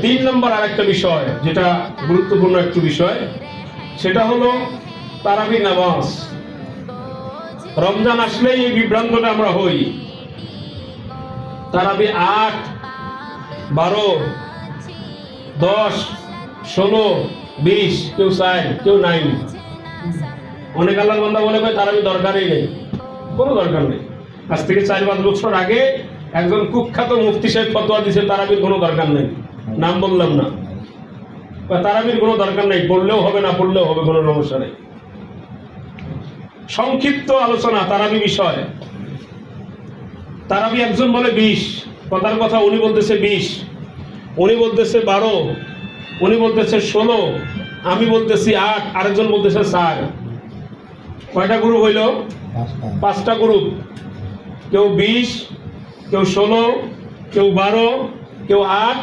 তিন নম্বর আরেকটা বিষয় যেটা গুরুত্বপূর্ণ একটু বিষয়, সেটা হলো তারাবি নামাজ। রমজান আসলেই এই বিভ্রান্তটা আমরা হই। তারাবি 8, 12, 10, 16, 20, কেউ চায় কেউ নাই। অনেক আল্লাহর বান্দা বলে ভাই তারাবি দরকারই নেই। কোনো দরকার নেই। আজ থেকে 4-5 বছর আগে একজন কুখ্যাত মুফতি সাহেব ফতোয়া দিয়েছে তারাবির কোনো দরকার নেই, নাম বললাম না। তারাবির কোনো দরকার নেই, পড়লেও হবে না পড়লেও হবে, কোনো সমস্যা নেই। সংক্ষিপ্ত আলোচনা তারাবি বিষয়। তারাবি একজন বলে 20, কথার কথা উনি বলতেছে 20, উনি বলতেছে 12, উনি বলতেছে 16, আমি বলতেছি 8, আরেকজন বলতেছে 4। কয়টা গ্রুপ হইল? 5টা গ্রুপ। কেউ 20, কেউ 16, কেউ 12, কেউ 8,